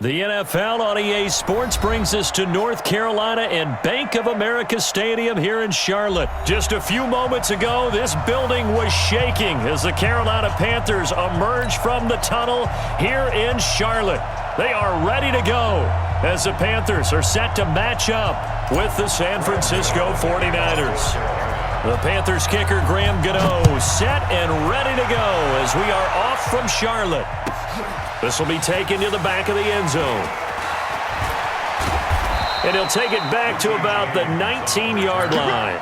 The NFL on EA Sports brings us to North Carolina and Bank of America Stadium here in Charlotte. Just a few moments ago, this building was shaking as the Carolina Panthers emerged from the tunnel here in Charlotte. They are ready to go as the Panthers are set to match up with the San Francisco 49ers. The Panthers kicker Graham Gano set and ready to go as we are off from Charlotte. This will be taken to the back of the end zone. And he'll take it back to about the 19-yard line.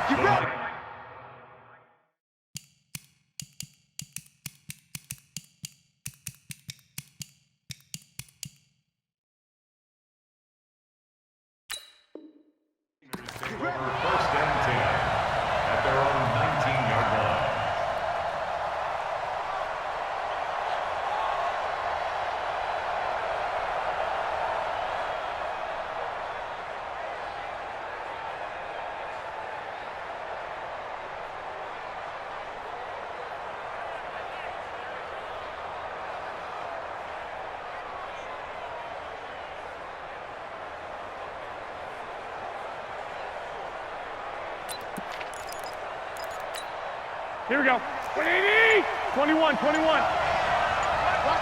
First and 10 at their own 19-yard line. Here we go. 180! 21, 21. Watch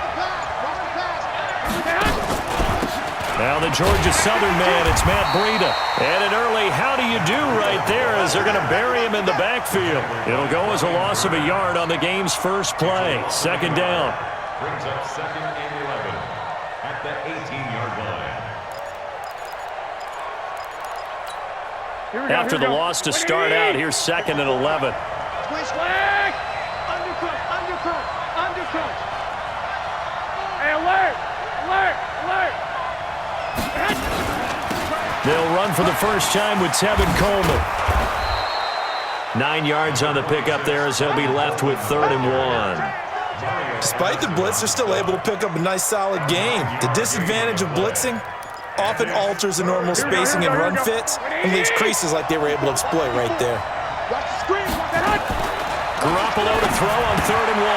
the pass. Watch the pass. Now the Georgia Southern man, it's Matt Breida. And an early how do you do right there as they're going to bury him in the backfield. It'll go as a loss of a yard on the game's first play. Second down. Brings up second and 11 at the 18-yard line. After the loss to start out, here's second and 11. Squish flag! Undercut, undercut, undercut. Hey, alert! Alert! Alert! They'll run for the first time with Tevin Coleman. 9 yards on the pickup there as they'll be left with 3rd and 1. Despite the blitz, they're still able to pick up a nice, solid game. The disadvantage of blitzing often alters the normal spacing and run fits and leaves creases like they were able to exploit right there. Watch the screen! Garoppolo to throw on 3rd and 1.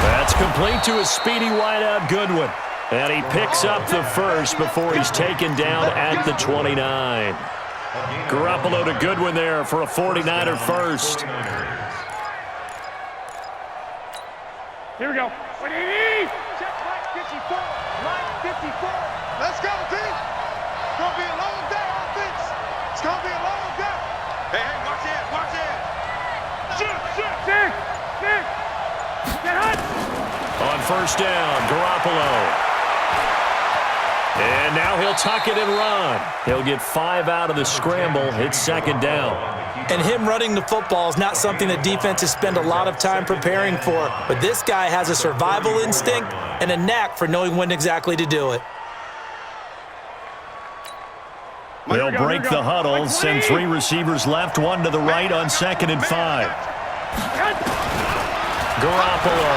That's complete to a speedy wideout Goodwin. And he picks up the first before he's taken down at the 29. Garoppolo to Goodwin there for a 49er first. Here we go. 180! Check line 54. Line 54. Let's go, team. It's going to be a long day, offense. It's going to be a long day. Hey, watch it, watch it. Shoot. Get hot. On first down, Garoppolo. And now he'll tuck it and run. He'll get 5 out of the scramble. It's second down. And him running the football is not something that defenses spend a lot of time preparing for. But this guy has a survival instinct and a knack for knowing when exactly to do it. They'll break the huddle, send 3 receivers left, 1 to the right on 2nd and 5. Garoppolo.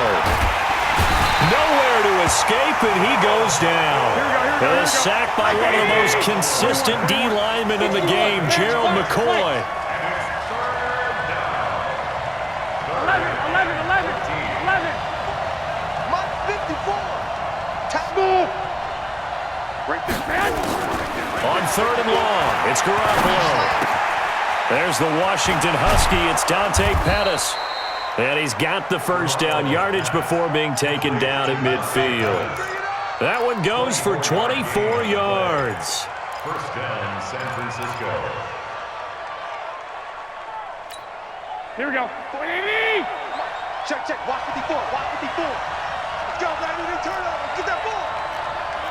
Nowhere to escape, and he goes down. A sack by one of the most consistent D linemen in the game, Gerald McCoy. 11. Mark 54. Tackle. Right there, man. On 3rd and long, it's Garoppolo. There's the Washington Husky. It's Dante Pettis. And he's got the first down yardage before being taken down at midfield. That one goes for 24 yards. First down, San Francisco. Here we go. 180! Check. Watch 54. Let's go, Brandon. Turnover. Get that ball.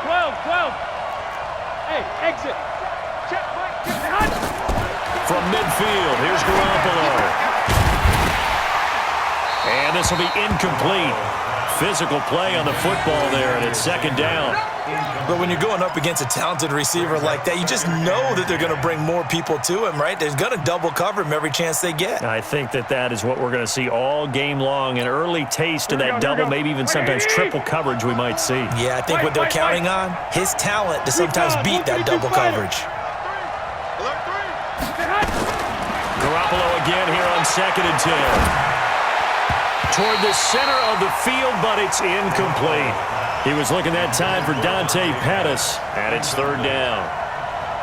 12. Hey, exit. Check, Mike. Get the hut. From midfield, here's Garoppolo. And this will be incomplete. Physical play on the football there, and it's second down. But when you're going up against a talented receiver like that, you just know that they're going to bring more people to him, right? They're going to double cover him every chance they get. I think that is what we're going to see all game long. An early taste of that double, maybe even sometimes triple coverage we might see. Yeah, I think what they're counting on, his talent to sometimes beat that double coverage. Garoppolo again here on 2nd and 10. toward the center of the field, but it's incomplete. He was looking that time for Dante Pettis, and it's third down.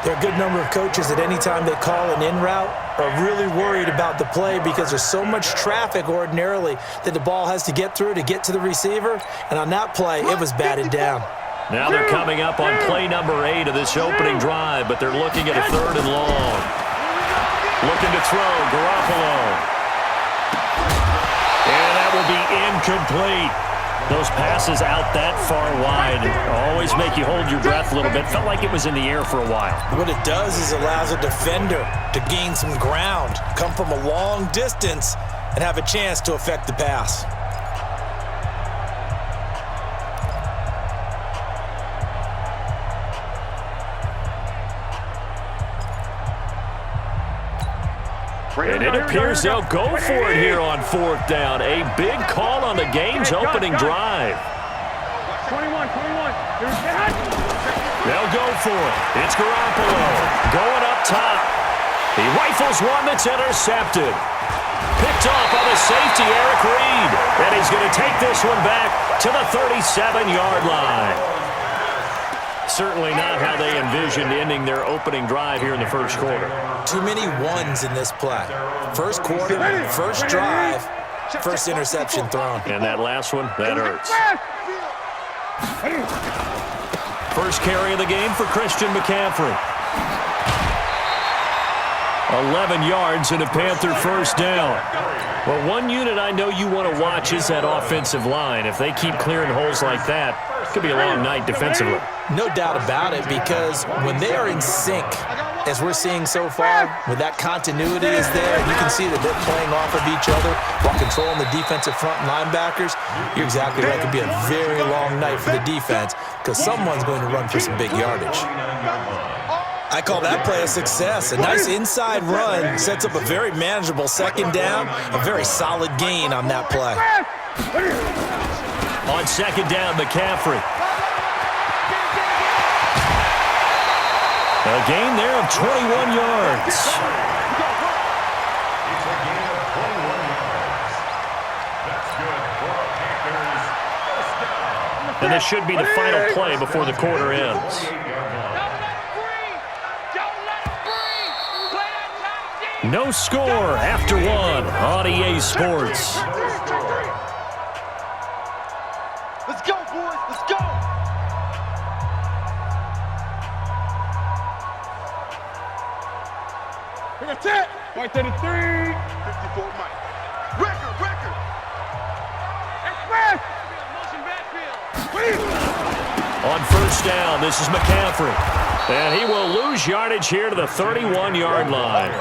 There are a good number of coaches that any time they call an in route are really worried about the play because there's so much traffic ordinarily that the ball has to get through to get to the receiver. And on that play, it was batted down. Now they're coming up on play number 8 of this opening drive, but they're looking at a third and long. Looking to throw, Garoppolo. And that will be incomplete. Those passes out that far wide always make you hold your breath a little bit. Felt like it was in the air for a while. What it does is allows a defender to gain some ground, come from a long distance, and have a chance to affect the pass. And it appears they'll go for it here on fourth down. A big call on the game's opening drive. 21. They'll go for it. It's Garoppolo going up top. He rifles one that's intercepted. Picked off by the safety, Eric Reed. And he's going to take this one back to the 37-yard line. Certainly not how they envisioned ending their opening drive here in the first quarter. Too many ones in this play. First quarter, first drive, first interception thrown. And that last one, that hurts. First carry of the game for Christian McCaffrey. 11 yards and a Panther first down. Well, one unit I know you want to watch is that offensive line. If they keep clearing holes like that, it could be a long night defensively. No doubt about it, because when they are in sync, as we're seeing so far, when that continuity is there, and you can see that they're playing off of each other while controlling the defensive front linebackers, you're exactly right. It could be a very long night for the defense because someone's going to run for some big yardage. I call that play a success. A nice inside run sets up a very manageable second down, a very solid gain on that play. On second down, McCaffrey. A gain there of 21 yards. It's a gain of 21 yards. That's good for a Panthers first down. And this should be the final play before the quarter ends. No score after one on EA Sports. Let's go, boys. Let's go. We got 10. White 33. 54 Mike. Record. Express. Motion backfield. On first down, this is McCaffrey. And he will lose yardage here to the 31-yard line.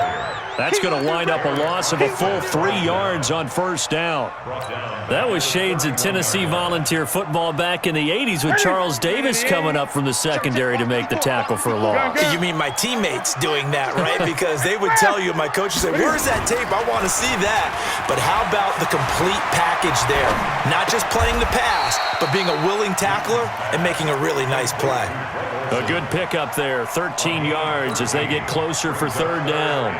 That's going to wind up a loss of a full 3 yards on first down. That was shades of Tennessee volunteer football back in the 80s with Charles Davis coming up from the secondary to make the tackle for a loss. You mean my teammates doing that, right? Because they would tell you, my coach would say, where's that tape? I want to see that. But how about the complete package there? Not just playing the pass, but being a willing tackler and making a really nice play. A good pickup there, 13 yards as they get closer for third down.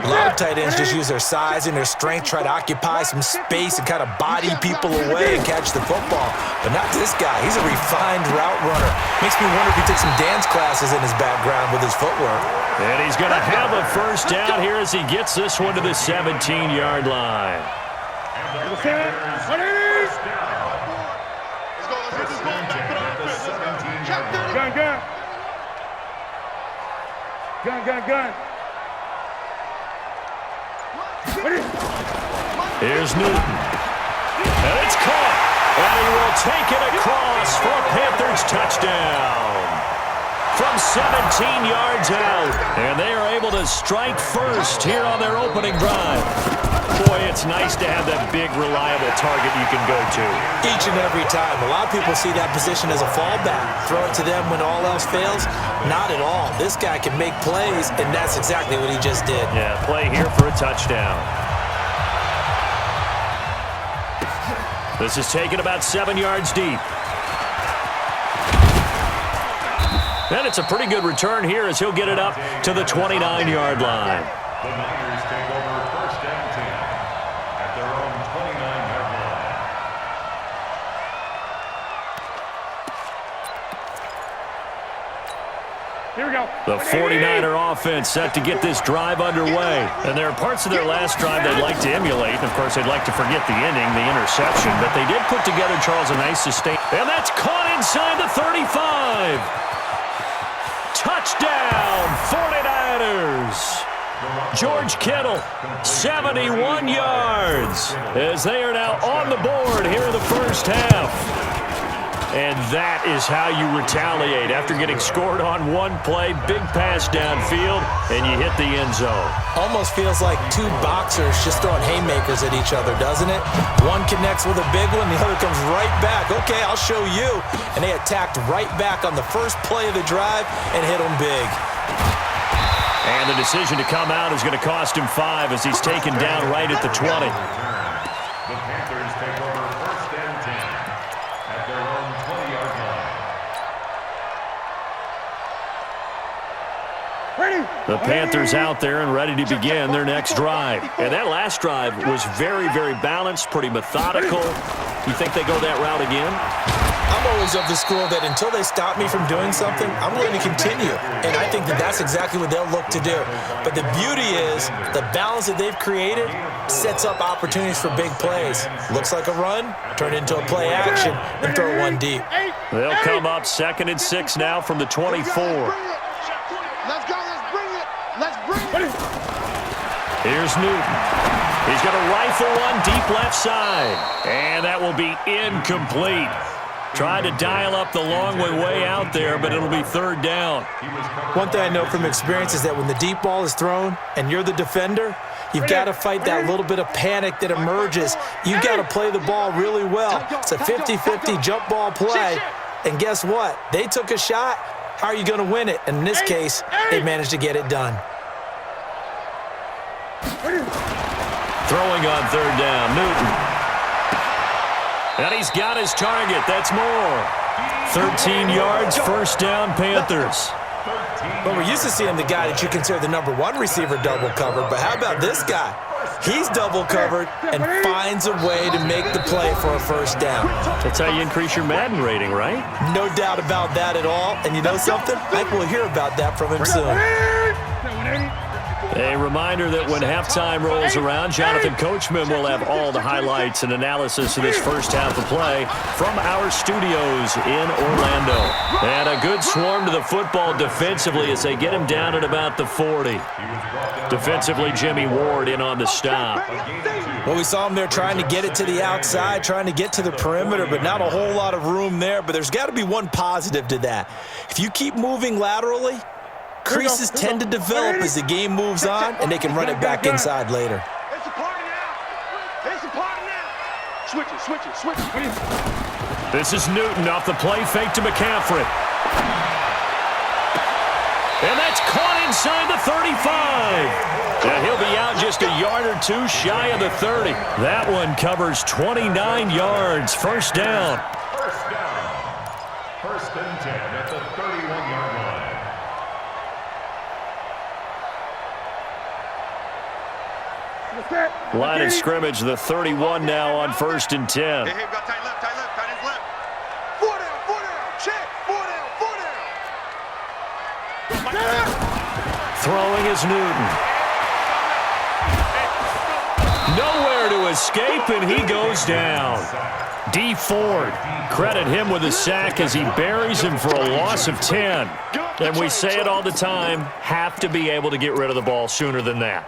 A lot of tight ends just use their size and their strength, try to occupy some space and kind of body people away and catch the football. But not this guy. He's a refined route runner. Makes me wonder if he took some dance classes in his background with his footwork. And he's going to have a first down here as he gets this one to the 17-yard line. Gun. Here's Newton. And it's caught. And he will take it across for a Panthers touchdown. From 17 yards out. And they are able to strike first here on their opening drive. Boy, it's nice to have that big, reliable target you can go to. Each and every time. A lot of people see that position as a fallback. Throw it to them when all else fails. Not at all. This guy can make plays, and that's exactly what he just did. Yeah, play here for a touchdown. This is taken about 7 yards deep. And it's a pretty good return here as he'll get it up to the 29-yard line. The Niners take over first and 10 at their own 29-yard Here we go. The 49er offense set to get this drive underway. And there are parts of their last drive they'd like to emulate. And, of course, they'd like to forget the inning, the interception. But they did put together, Charles, a nice sustain. And that's caught inside the 35. Touchdown, 49ers. George Kittle, 71 yards, as they are now on the board here in the first half. And that is how you retaliate. After getting scored on one play, big pass downfield, and you hit the end zone. Almost feels like two boxers just throwing haymakers at each other, doesn't it? One connects with a big one, the other comes right back. Okay, I'll show you. And they attacked right back on the first play of the drive and hit them big. And the decision to come out is going to cost him 5 as he's taken down right at the 20. The Panthers take over first and 10 at their own 20-yard line. The Panthers out there and ready to begin their next drive. And that last drive was very, very balanced, pretty methodical. You think they go that route again? I'm always of the school that until they stop me from doing something, I'm going to continue. And I think that that's exactly what they'll look to do. But the beauty is the balance that they've created sets up opportunities for big plays. Looks like a run, turn into a play action, and throw one deep. They'll come up 2nd and 6 now from the 24. Let's go, let's bring it. Let's bring it. Here's Newton. He's going to rifle one deep left side. And that will be incomplete. Tried to dial up the long way out there, but it'll be 3rd down. One thing I know from experience is that when the deep ball is thrown and you're the defender, you've got to fight that little bit of panic that emerges. You've got to play the ball really well. It's a 50-50 jump ball play. And guess what? They took a shot. How are you going to win it? And in this case, they managed to get it done. Throwing on 3rd down, Newton. And he's got his target. That's more. 13 yards, 1st down, Panthers. Well, we're used to seeing the guy that you consider the #1 receiver double covered, but how about this guy? He's double covered and finds a way to make the play for a 1st down. That's how you increase your Madden rating, right? No doubt about that at all. And you know something? I think we'll hear about that from him soon. A reminder that when halftime rolls around, Jonathan Coachman will have all the highlights and analysis of this first half of play from our studios in Orlando. And a good swarm to the football defensively as they get him down at about the 40. Defensively, Jimmy Ward in on the stop. Well, we saw him there trying to get it to the outside, trying to get to the perimeter, but not a whole lot of room there. But there's got to be one positive to that. If you keep moving laterally, creases tend to develop as the game moves on, and they can run it back inside later. It's a party now. It's a party now. Switch it. This is Newton off the play fake to McCaffrey. And that's caught inside the 35. And he'll be out just a yard or two shy of the 30. That one covers 29 yards. 1st down. 1st and 10 at the 31-yard line. Line of scrimmage, the 31 now on 1st and 10. Hey, we got tight left, tight his left. 4 down, check, 4 down. Throwing is Newton. Nowhere to escape, and he goes down. D. Ford, credit him with a sack as he buries him for a loss of 10. And we say it all the time, have to be able to get rid of the ball sooner than that.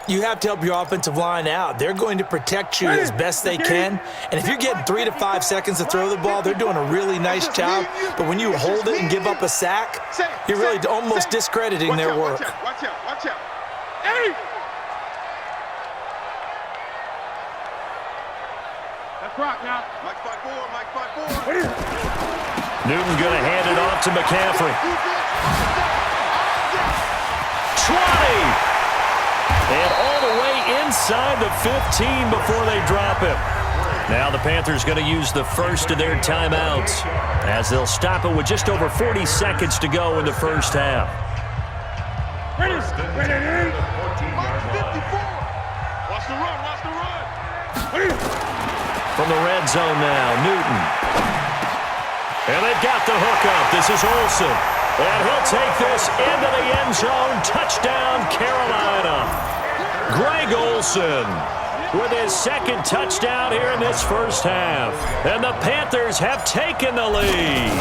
You have to help your offensive line out. They're going to protect you as best they can. And if you're getting 3 to 5 seconds to throw the ball, they're doing a really nice job. But when you hold it and give up a sack, you're really almost discrediting their work. Watch out. Hey! That's right now. Mike 5-4. Newton going to hand it off to McCaffrey. 20! And all the way inside the 15 before they drop him. Now the Panthers going to use the first of their timeouts as they'll stop it with just over 40 seconds to go in the first half. Ready. 14-yard line. Watch the run. From the red zone now, Newton. And they've got the hook up. This is Olsen. And he'll take this into the end zone. Touchdown, Carolina. Greg Olsen with his second touchdown here in this first half. And the Panthers have taken the lead.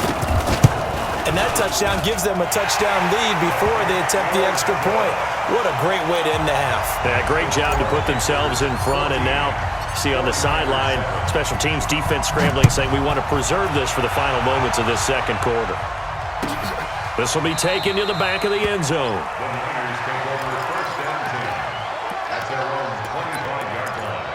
And that touchdown gives them a touchdown lead before they attempt the extra point. What a great way to end the half. Yeah, great job to put themselves in front. And now, see on the sideline, special teams defense scrambling, saying we want to preserve this for the final moments of this second quarter. This will be taken to the back of the end zone. The Niners take over first and 10 at their own 25-yard line.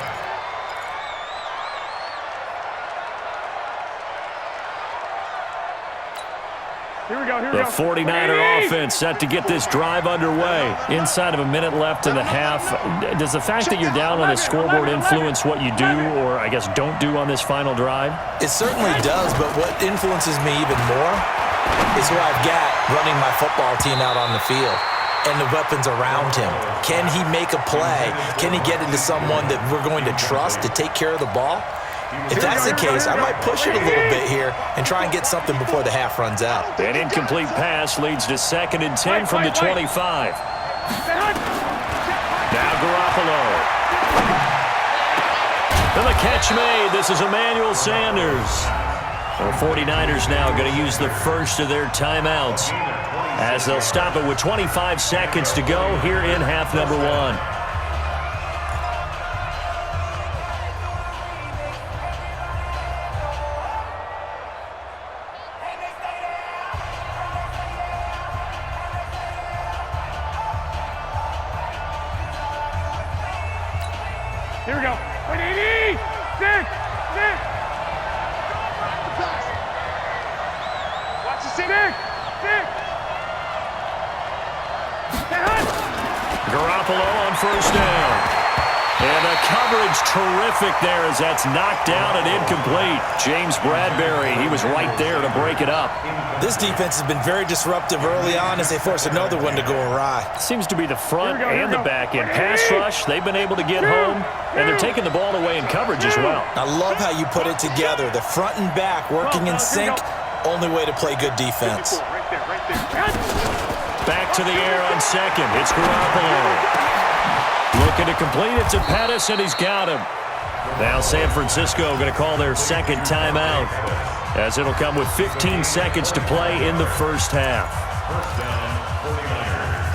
Here we go, here we The go. 49er offense set to get this drive underway. Inside of a minute left in the half. Does the fact that you're down on the scoreboard influence what you do or, I guess, don't do on this final drive? It certainly does, but what influences me even more is who I've got running my football team out on the field and the weapons around him. Can he make a play? Can he get into someone that we're going to trust to take care of the ball? If that's the case, I might push it a little bit here and try and get something before the half runs out. An incomplete pass leads to 2nd and 10 from the 25. Now Garoppolo. And the catch made. This is Emmanuel Sanders. The 49ers now going to use the first of their timeouts as they'll stop it with 25 seconds to go here in half number 1. Here we go. 6. Watch the 6. Garoppolo on first down. And the coverage terrific there as that's knocked down and incomplete. James Bradbury, he was right there to break it up. This defense has been very disruptive early on as they force another one to go awry. Seems to be the front and the back end. Pass rush, they've been able to get home, and they're taking the ball away in coverage as well. I love how you put it together. The front and back working in sync, only way to play good defense. Back to the air on second. It's Garoppolo. Looking to complete it to Pettis, and he's got him. Now San Francisco going to call their second timeout as it'll come with 15 seconds to play in the first half. First down, 49ers.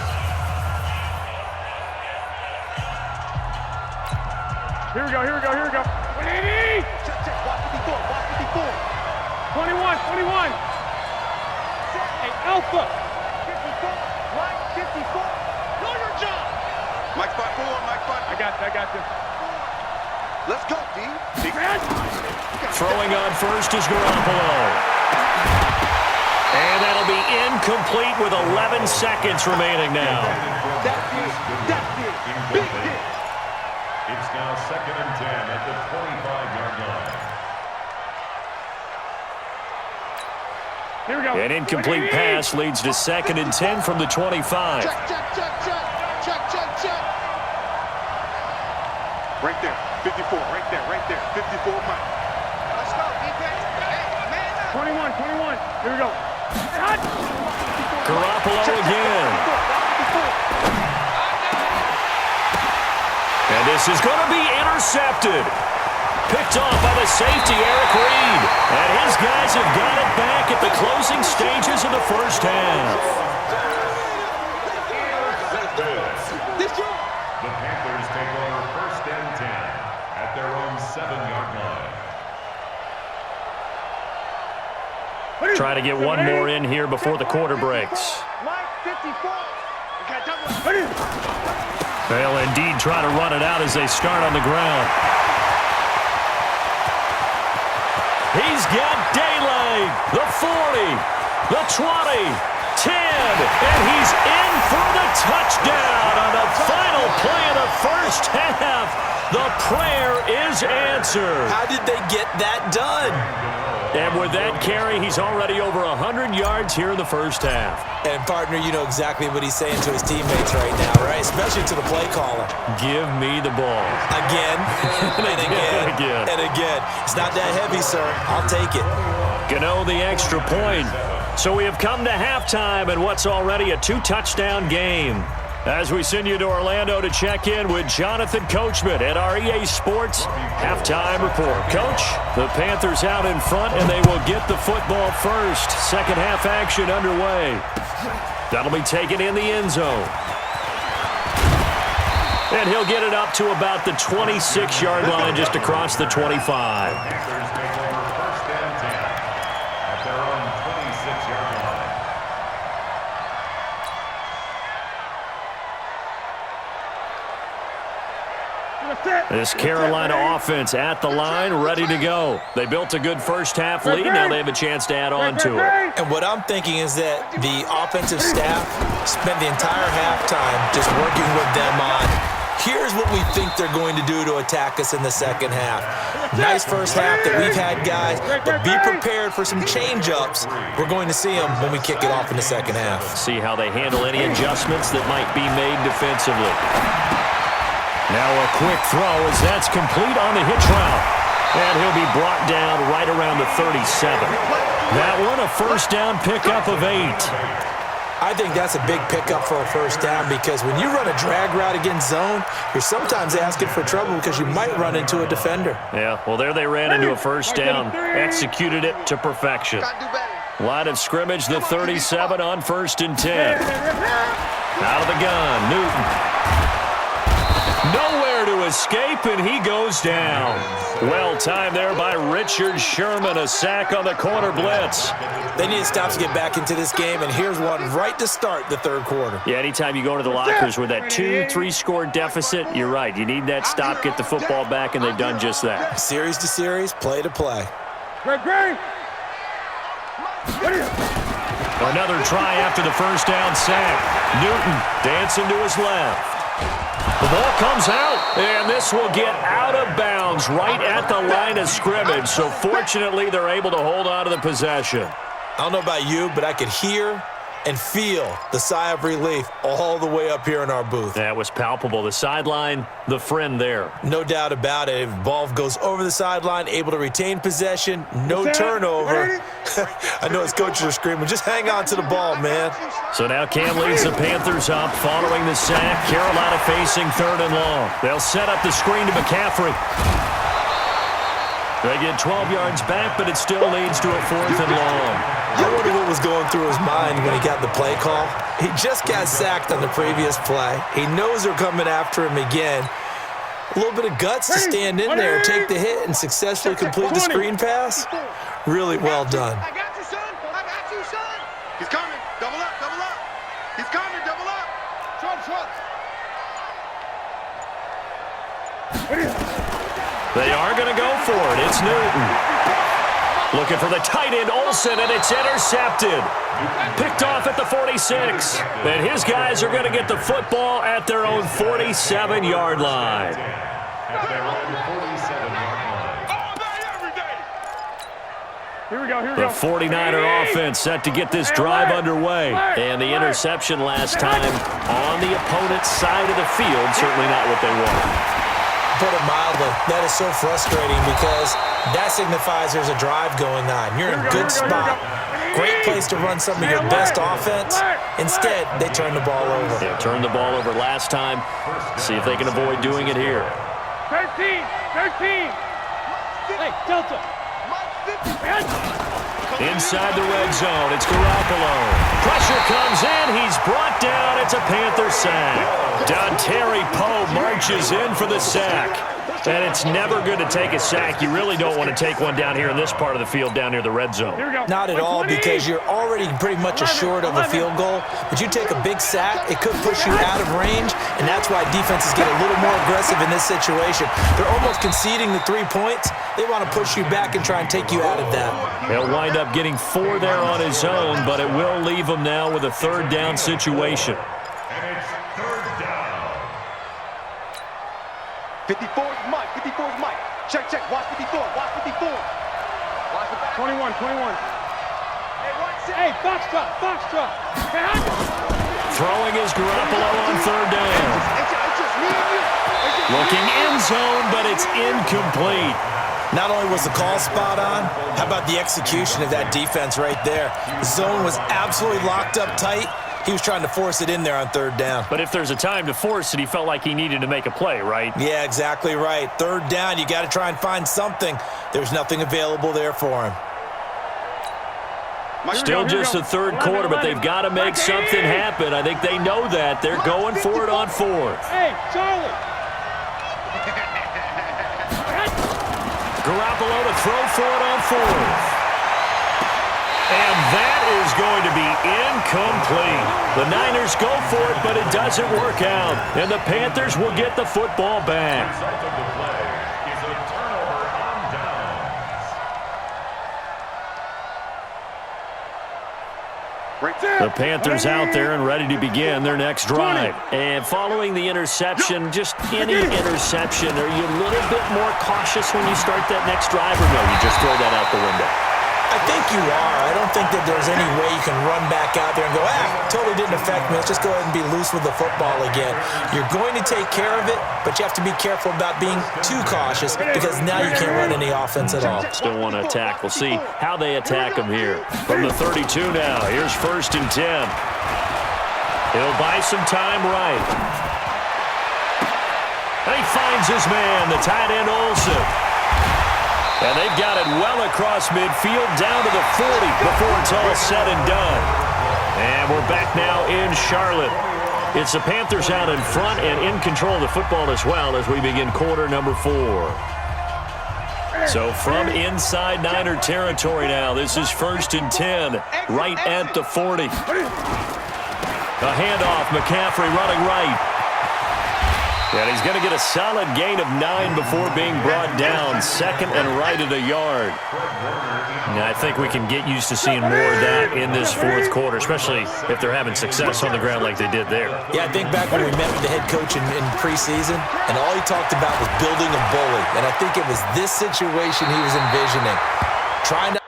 Here we go. 180. Check. Watch 54. 21. Hey, Alpha. 54. Right, 54. Know your job. Mike 5-4. I got you. Let's go, D. Throwing on first is Garoppolo. And that'll be incomplete with 11 seconds remaining now. That's it. Big hit. It's now 2nd and 10 at the 25-yard line. Here we go. An incomplete pass leads to 2nd and 10 from the 25. Check. Right there. 54. Right there. 54 Mike. Let's go, defense. Hey, man. 21. Here we go. Garoppolo again. And this is going to be intercepted. Picked off by the safety, Eric Reed. And his guys have got it back at the closing stages of the first half. The Panthers take over first and 10 at their own 7-yard line. Try to get one more in here before the quarter breaks. Mike 54. They'll indeed try to run it out as they start on the ground. He's got daylight. The 40, the 20, 10, and he's in for the touchdown on the final play of the first half. The prayer is answered. How did they get that done? And with that carry, he's already over 100 yards here in the first half. And, partner, you know exactly what he's saying to his teammates right now, right? Especially to the play caller. Give me the ball. Again, and again. It's not that heavy, sir. I'll take it. Gano the extra point. So we have come to halftime in what's already a 2-touchdown game. As we send you to Orlando to check in with Jonathan Coachman at our EA Sports Halftime Report. Coach, the Panthers out in front, and they will get the football first. Second half action underway. That'll be taken in the end zone. And he'll get it up to about the 26-yard line, just across the 25. Panthers take over first and 10 at their own 26-yard line. This Carolina offense at the line, ready to go. They built a good first-half lead. Now they have a chance to add on to it. And what I'm thinking is that the offensive staff spent the entire halftime just working with them on, here's what we think they're going to do to attack us in the second half. Nice first half that we've had, guys, but be prepared for some change-ups. We're going to see them when we kick it off in the second half. See how they handle any adjustments that might be made defensively. Now a quick throw as that's complete on the hitch route. And he'll be brought down right around the 37. That one a first down pickup of 8. I think that's a big pickup for a first down because when you run a drag route against zone, you're sometimes asking for trouble because you might run into a defender. Yeah, well, there they ran into a first down. Executed it to perfection. Line of scrimmage, the 37 on 1st and 10. Out of the gun, Newton. Nowhere to escape, and he goes down. Well timed there by Richard Sherman. A sack on the corner blitz. They need to stop to get back into this game, and here's one right to start the third quarter. Yeah, anytime you go into the lockers with that 2-3 score deficit, you're right. You need that stop, get the football back, and they've done just that. Series to series, play to play. Another try after the first down sack. Newton dancing to his left. The ball comes out, and this will get out of bounds right at the line of scrimmage. So fortunately, they're able to hold on to the possession. I don't know about you, but I could hear and feel the sigh of relief all the way up here in our booth. That was palpable. The sideline, the friend there. No doubt about it. If ball goes over the sideline, able to retain possession, no turnover. I know his coaches are screaming, just hang on to the ball, man. So now Cam leads the Panthers up following the sack. Carolina facing 3rd and long. They'll set up the screen to McCaffrey. They get 12 yards back, but it still leads to a 4th and long. I wonder what was going through his mind when he got the play call. He just got sacked on the previous play. He knows they're coming after him again. A little bit of guts to stand in there, take the hit, and successfully complete the screen pass. Really well done. I got you, son. I got you, son. He's coming. Double up, double up. He's coming, double up. Trump. They are going to go for it. It's Newton. Looking for the tight end, Olsen, and it's intercepted. Picked off at the 46. And his guys are going to get the football at their own 47-yard line. At their own 47-yard line. Here we go. The 49er offense set to get this drive underway. And the interception last time on the opponent's side of the field, certainly not what they wanted. Put it mildly, that is so frustrating because that signifies there's a drive going on. You're in a good spot. Great place to run some of your best offense. Instead, they turn the ball over. Yeah, turned the ball over last time. See if they can avoid doing it here. 13. Hey, Delta. Inside the red zone, it's Garoppolo. Pressure comes in, he's brought down, it's a Panther sack. Dontari Poe marches in for the sack. And it's never good to take a sack. You really don't want to take one down here in this part of the field, down near the red zone. Not at all, because you're already pretty much assured of a field goal. But you take a big sack, it could push you out of range, and that's why defenses get a little more aggressive in this situation. They're almost conceding the 3 points. They want to push you back and try and take you out of that. He'll wind up getting 4 there on his own, but it will leave him now with a 3rd down situation. And it's 3rd down. 54 is Mike. Check. Watch 54. 21. Hey, box drop. Throwing is Garoppolo on 3rd down. Looking end zone, but it's incomplete. Not only was the call spot on, how about the execution of that defense right there? The zone was absolutely locked up tight. He was trying to force it in there on third down. But if there's a time to force it, he felt like he needed to make a play, right? Yeah, exactly right. Third down, you got to try and find something. There's nothing available there for him. Still just the third quarter, but they've got to make something happen. I think they know that. They're going for it on fourth. Hey, Charlie. Garoppolo to throw for it on fourth. And that is going to be incomplete. The Niners go for it, but it doesn't work out. And the Panthers will get the football back. The result of the play is a turnover on downs. The Panthers out there and ready to begin their next drive. And following the interception, just any interception, are you a little bit more cautious when you start that next drive, or no, you just throw that out the window? I think you are. I don't think that there's any way you can run back out there and go, totally didn't affect me. Let's just go ahead and be loose with the football again. You're going to take care of it, but you have to be careful about being too cautious because now you can't run any offense at all. Still want to attack. We'll see how they attack him here. From the 32 now, here's 1st and 10. He'll buy some time right. And he finds his man, the tight end Olsen. And they've got it well across midfield down to the 40 before it's all said and done. And we're back now in Charlotte. It's the Panthers out in front and in control of the football as well as we begin quarter number 4. So from inside Niner territory now, this is 1st and 10, right at the 40. A handoff, McCaffrey running right. And he's going to get a solid gain of 9 before being brought down. 2nd and right at a yard. Now, I think we can get used to seeing more of that in this 4th quarter, especially if they're having success on the ground like they did there. Yeah, I think back when we met with the head coach in preseason, and all he talked about was building a bully. And I think it was this situation he was envisioning. Trying to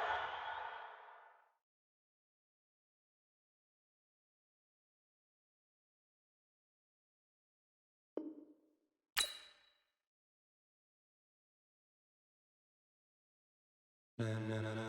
Na na na na